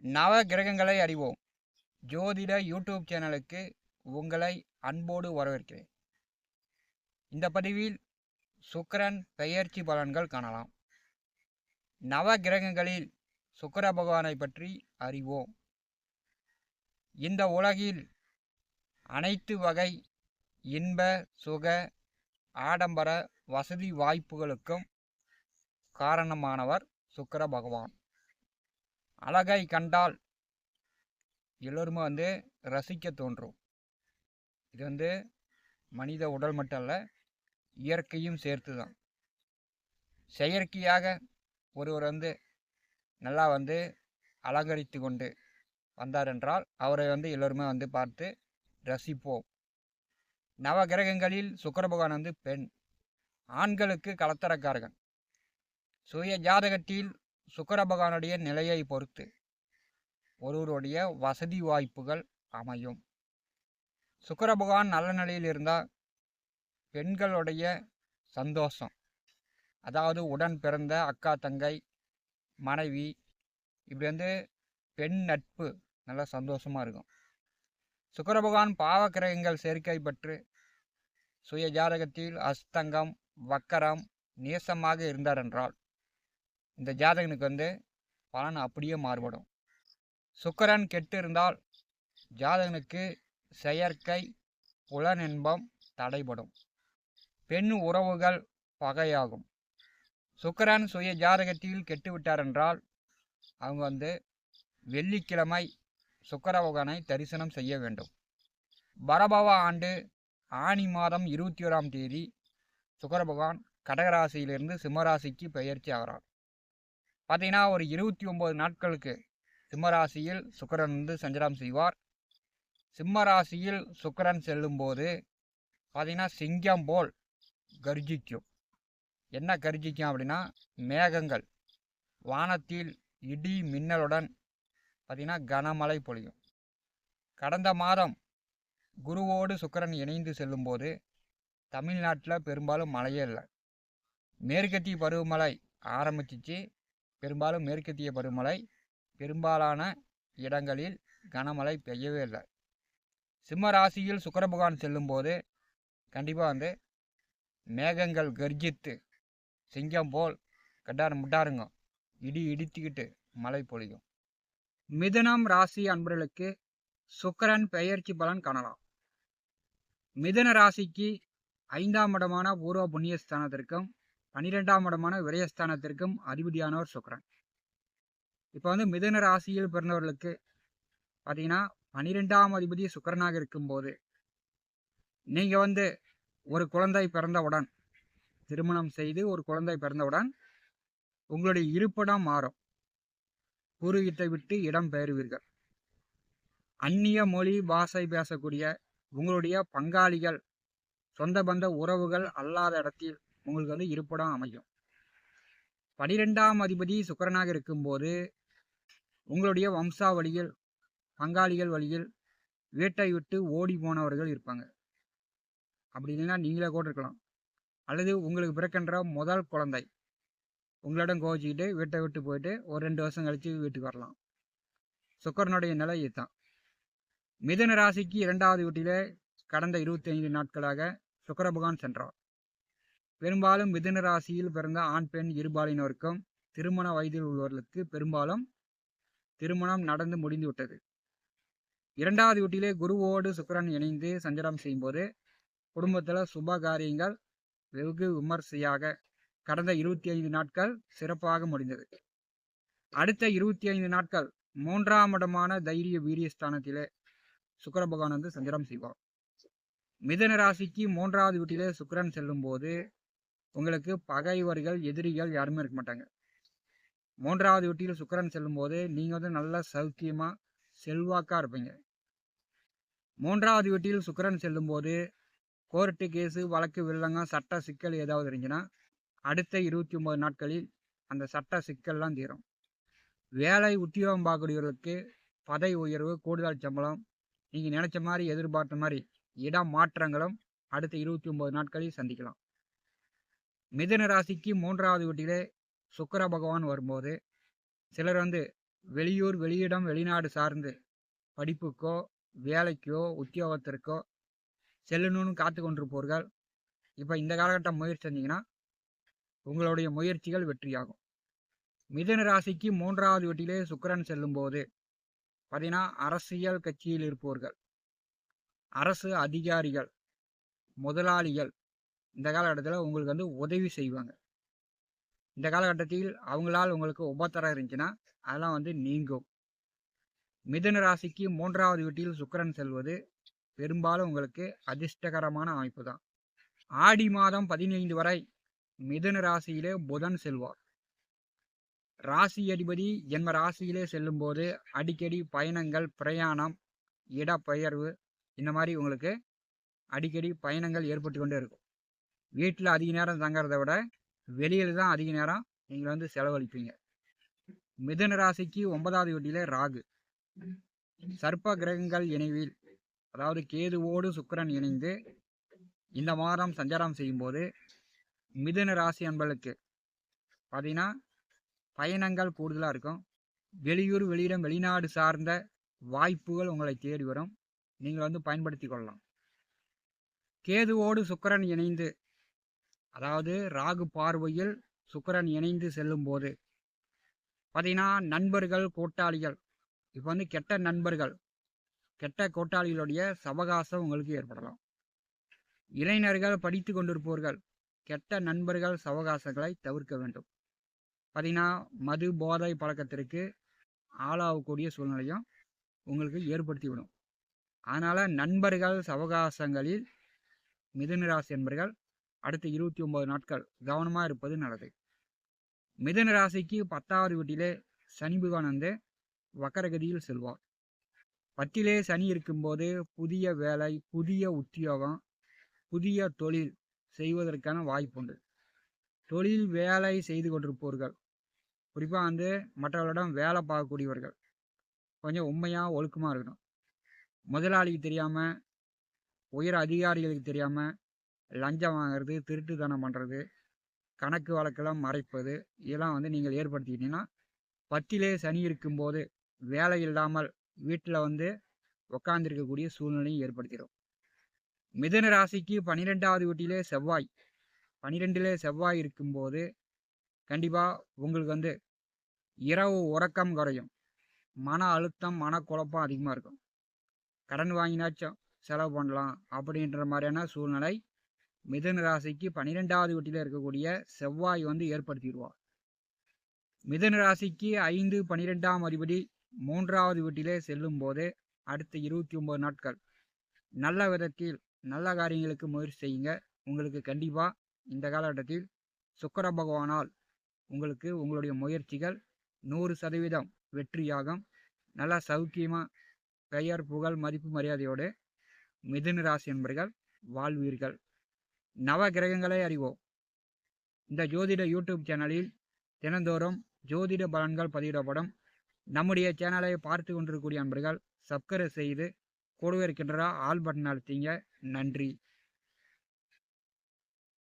நவ கிரகங்களை அறிவோம் ஜோதிட யூடியூப் சேனலுக்கு உங்களை அன்போடு வரவேற்கிறேன். இந்த பதிவில் சுக்கிரன் பெயர்ச்சி பலன்கள் காணலாம். நவ கிரகங்களில் சுக்கிர பகவானை பற்றி அறிவோம். இந்த உலகில் அனைத்து வகை இன்ப சுக ஆடம்பர வசதி வாய்ப்புகளுக்கும் காரணமானவர் சுக்கிர பகவான். அழகை கண்டால் எல்லோருமே ரசிக்க தோன்றும். இது மனித உடல் மட்டும் அல்ல, இயற்கையும் சேர்த்து தான். செயற்கையாக ஒருவர் நல்லா அலங்கரித்து கொண்டு வந்தார் என்றால் அவரை எல்லோருமே பார்த்து ரசிப்போம். நவ கிரகங்களில் சுக்கிர பகவான் பெண், ஆண்களுக்கு கலத்தரக்காரகன். சுய ஜாதகத்தில் சுக்கிர பகவானுடைய நிலையை பொறுத்து ஒருவருடைய வசதி வாய்ப்புகள் அமையும். சுக்கிர பகவான் நல்ல நிலையில் இருந்தால் பெண்களுடைய சந்தோஷம், அதாவது உடன் பிறந்த அக்கா தங்கை மனைவி இப்படி பெண் நட்பு நல்லா சந்தோஷமாக இருக்கும். சுக்கிர பகவான் பாவக்கிரகங்கள் சேர்க்கை பெற்று சுய ஜாதகத்தில் அஸ்தங்கம் வக்கரம் நேசமாக இருந்தார் என்றால் இந்த ஜாதகனுக்கு பலன் அப்படியே மாறுபடும். சுக்கிரன் கெட்டு இருந்தால் ஜாதகனுக்கு செயற்கை புலனின்பம் தடைபடும், பெண் உறவுகள் பகையாகும். சுக்கிரன் சுய ஜாதகத்தில் கெட்டுவிட்டார் என்றால் அவங்க வெள்ளிக்கிழமை சுக்கிர பகவானை தரிசனம் செய்ய வேண்டும். பரபவ ஆண்டு ஆனி மாதம் 21ஆம் தேதி சுக்கிர பகவான் கடகராசியிலிருந்து சிம்மராசிக்கு பெயர்ச்சி ஆகிறார். பார்த்தீங்கன்னா ஒரு 29 நாட்களுக்கு சிம்மராசியில் சுக்கிரன் சஞ்சாரம் செய்வார். சிம்மராசியில் சுக்கிரன் செல்லும்போது பார்த்தீங்கன்னா சிங்கம் போல் கர்ஜிக்கும். என்ன கர்ஜிக்கும் அப்படின்னா, மேகங்கள் வானத்தில் இடி மின்னலுடன் பார்த்தீங்கன்னா கனமழை பொழியும். கடந்த மாதம் குருவோடு சுக்கிரன் இணைந்து செல்லும்போது தமிழ்நாட்டில் பெரும்பாலும் மழையே இல்லை. மேற்கத்திய பருவமழை ஆரம்பிச்சிச்சு. பெரும்பாலும் மேற்கத்திய பருவமழை பெரும்பாலான இடங்களில் கனமழை பெய்யவே இல்லை. சிம்ம ராசியில் சுக்கிர பகவான் செல்லும்போது கண்டிப்பாக மேகங்கள் கர்ஜித்து சிங்கம் போல் கட்டாரம் முட்டாருங்க இடி இடித்துக்கிட்டு மழை பொழியும். மிதுனம் ராசி அன்பர்களுக்கு சுக்கிரன் பெயர்ச்சி பலன் காணலாம். மிதுன ராசிக்கு 5ஆம் இடமான பூர்வ புண்ணியஸ்தானத்திற்கும் 12ஆம் இடமான விரயஸ்தானத்திற்கும் அதிபதியானவர் சுக்கிரன். இப்போ மிதுன ராசியில் பிறந்தவர்களுக்கு பார்த்தீங்கன்னா 12ஆம் அதிபதி சுக்கிரனாக இருக்கும்போது நீங்கள் ஒரு குழந்தை பிறந்தவுடன் திருமணம் செய்து ஒரு குழந்தை பிறந்தவுடன் உங்களுடைய இருப்பிடம் மாறும். பூர்வீகத்தை விட்டு இடம் பெயர்வீர்கள். அந்நிய மொழி பாஷை பேசக்கூடிய உங்களுடைய பங்காளிகள் சொந்த பந்த உறவுகள் அல்லாத இடத்தில் உங்களுக்கு இருப்பிடம் அமையும். 12ஆம் அதிபதி சுக்கிரனாக இருக்கும்போது உங்களுடைய வம்சாவளியில் பங்காளிகள் வழியில் வீட்டை விட்டு ஓடி போனவர்கள் இருப்பாங்க. அப்படி இல்லைன்னா நீங்களே கூட இருக்கலாம். அல்லது உங்களுக்கு பிறக்கின்ற முதல் குழந்தை உங்களிடம் கோச்சிக்கிட்டு வீட்டை விட்டு போயிட்டு ஒரு 2 வருஷம் கழித்து வீட்டுக்கு வரலாம். சுக்கிரனுடைய நிலை இதுதான். மிதுன ராசிக்கு 2வது வீட்டிலே கடந்த 25 நாட்களாக சுக்கிர பகவான் சென்றார். பெரும்பாலும் மிதுன ராசியில் பிறந்த ஆண் பெண் இருபாலினருக்கும் திருமண வயதில் உள்ளவர்களுக்கு பெரும்பாலும் திருமணம் நடந்து முடிந்து விட்டது. 2வது வீட்டிலே குருவோடு சுக்கிரன் இணைந்து சஞ்சாரம் செய்யும்போது குடும்பத்தில் சுப காரியங்கள் வெகு விமர்சையாக கடந்த 25 நாட்கள் சிறப்பாக முடிந்தது. அடுத்த 25 நாட்கள் 3ஆம் இடமான தைரிய வீரியஸ்தானத்திலே சுக்கிர பகவான் சஞ்சாரம் செய்வார். மிதுன ராசிக்கு 3வது வீட்டிலே சுக்கிரன் செல்லும் போது உங்களுக்கு பகைவர்கள் எதிரிகள் யாருமே இருக்க மாட்டாங்க. 3வது வீட்டில் சுக்கிரன் செல்லும் போது நீங்கள் நல்ல சௌக்கியமா செல்வாக்கா இருப்பீங்க. 3வது வீட்டில் சுக்கிரன் செல்லும் போது கோர்ட்டு கேஸு வழக்கு வில்லங்கம் சட்ட சிக்கல் ஏதாவது இருந்துச்சுன்னா அடுத்த 29 நாட்களில் அந்த சட்ட சிக்கல்லாம் தீரும். வேலை உத்தியோகம் பார்க்கக்கூடியவர்களுக்கு பதவி உயர்வு கூடுதல் சம்பளம் நீங்கள் நினச்ச மாதிரி எதிர்பார்த்த மாதிரி இடம் மாற்றங்களும் அடுத்த 29 நாட்களில் சந்திக்கலாம். மிதுன ராசிக்கு 3வது வீட்டிலே சுக்கிர பகவான் வரும்போது சிலர் வெளியூர், வெளியிடம், வெளிநாடு சார்ந்து படிப்புக்கோ, வேலைக்கோ, உத்தியோகத்திற்கோ செல்லணும்னு காத்து கொண்டிருப்பவர்கள் இப்போ இந்த காலகட்டம் முயற்சி செஞ்சீங்கன்னா உங்களுடைய முயற்சிகள் வெற்றியாகும். மிதுன ராசிக்கு 3வது வீட்டிலே சுக்கிரன் செல்லும்போது பார்த்தீங்கன்னா, அரசியல் கட்சியில் இருப்பவர்கள், அரசு அதிகாரிகள், முதலாளிகள் இந்த காலகட்டத்தில் உங்களுக்கு வந்து உதவி செய்வாங்க. இந்த காலகட்டத்தில் அவங்களால் உங்களுக்கு உபத்திரம் இருந்துச்சுன்னா அதெல்லாம் வந்து நீங்கும். மிதுன ராசிக்கு 3வது வீட்டில் சுக்கிரன் செல்வது பெரும்பாலும் உங்களுக்கு அதிர்ஷ்டகரமான அமைப்பு தான். ஆடி மாதம் 15 வரை மிதுன ராசியிலே புதன் செல்வார். ராசி அதிபதி ஜென்ம ராசியிலே செல்லும்போது அடிக்கடி பயணங்கள், பிரயாணம், இடப்பெயர்வு இந்த மாதிரி உங்களுக்கு அடிக்கடி பயணங்கள் ஏற்பட்டு கொண்டே இருக்கும். வீட்டில் அதிக நேரம் தங்கிறத விட வெளியில் தான் அதிக நேரம் நீங்கள் வந்து செலவழிப்பீங்க. மிதுன ராசிக்கு 9வது வீட்டிலே ராகு. சர்ப்ப கிரகங்கள் இணைவில், அதாவது கேதுவோடு சுக்கிரன் இணைந்து இந்த மாதம் சஞ்சாரம் செய்யும்போது மிதுன ராசி அன்பர்களுக்கு பார்த்தீங்கன்னா பயணங்கள் கூடுதலாக இருக்கும். வெளியூர், வெளியிடம், வெளிநாடு சார்ந்த வாய்ப்புகள் உங்களை தேடி வரும். நீங்கள் வந்து பயன்படுத்தி கொள்ளலாம். கேதுவோடு சுக்கிரன் இணைந்து, அதாவது ராகு பார்வையில் சுக்கிரன் இணைந்து செல்லும்போது பார்த்தீங்கன்னா நண்பர்கள், கூட்டாளிகள் இப்போ வந்து கெட்ட நண்பர்கள், கெட்ட கூட்டாளிகளுடைய சவகாசம் உங்களுக்கு ஏற்படலாம். இளைஞர்கள், படித்து கொண்டிருப்பவர்கள் கெட்ட நண்பர்கள் சவகாசங்களை தவிர்க்க வேண்டும். பார்த்தீங்கன்னா மது போதை பழக்கத்திற்கு ஆளாகக்கூடிய சூழ்நிலையும் உங்களுக்கு ஏற்படுத்திவிடும். அதனால் நண்பர்கள் சவகாசங்களில் மிதுன ராசி என்பர்கள் அடுத்த 29 நாட்கள் கவனமாக இருப்பது நல்லது. மிதுன ராசிக்கு 10வது வீட்டிலே சனி பகவான் வந்து வக்கரகதியில் செல்வார். 10லே சனி இருக்கும்போது புதிய வேலை, புதிய உத்தியோகம், புதிய தொழில் செய்வதற்கான வாய்ப்புண்டு. தொழில் வேலை செய்து கொண்டிருப்பவர்கள், குறிப்பாக வந்து மற்றவர்களிடம் வேலை பார்க்கக்கூடியவர்கள் கொஞ்சம் உண்மையாக ஒழுக்கமாக இருக்கணும். முதலாளிக்கு தெரியாமல், உயர் அதிகாரிகளுக்கு தெரியாமல் லஞ்சம் வாங்கிறது, திருட்டுத்தனம் பண்ணுறது, கணக்கு வழக்கெல்லாம் மறைப்பது இதெல்லாம் வந்து நீங்கள் ஏற்படுத்திக்கிட்டீங்கன்னா 10லே சனி இருக்கும்போது வேலை இல்லாமல் வீட்டில் வந்து உட்காந்துருக்கக்கூடிய சூழ்நிலையும் ஏற்படுத்திடும். மிதுன ராசிக்கு 12வது வீட்டிலே செவ்வாய், 12லே செவ்வாய் இருக்கும்போது கண்டிப்பாக உங்களுக்கு வந்து இரவு உறக்கம் குறையும். மன அழுத்தம், மனக்குழப்பம் அதிகமாக இருக்கும். கடன் வாங்கினாச்சும் செலவு பண்ணலாம் அப்படின்ற மாதிரியான சூழ்நிலை மிதுன ராசிக்கு 12வது வீட்டில் இருக்கக்கூடிய செவ்வாய் வந்து ஏற்படுத்திடுவார். மிதுன ராசிக்கு 5, 12ஆம் அதிபதி 3வது வீட்டிலே செல்லும் போது அடுத்த 29 நாட்கள் நல்ல விதத்தில் நல்ல காரியங்களுக்கு முயற்சி செய்யுங்க. உங்களுக்கு கண்டிப்பாக இந்த காலகட்டத்தில் சுக்கிர பகவானால் உங்களுக்கு உங்களுடைய முயற்சிகள் 100% வெற்றியாகும். நல்லா சௌக்கியமாக பெயர், புகழ், மதிப்பு, மரியாதையோடு மிதுன ராசி என்பர்கள் வாழ்வீர்கள். நவ கிரகங்களை அறிவோம். இந்த ஜோதிட யூடியூப் சேனலில் தினந்தோறும் ஜோதிட பலன்கள் பதிவிடப்படும். நம்முடைய சேனலை பார்த்து கொண்டிருக்கக்கூடிய அன்பர்கள் சப்ஸ்கிரைப் செய்து கூடவே இருக்கின்ற ஆல் பட்டன் அழுத்திங்க. நன்றி.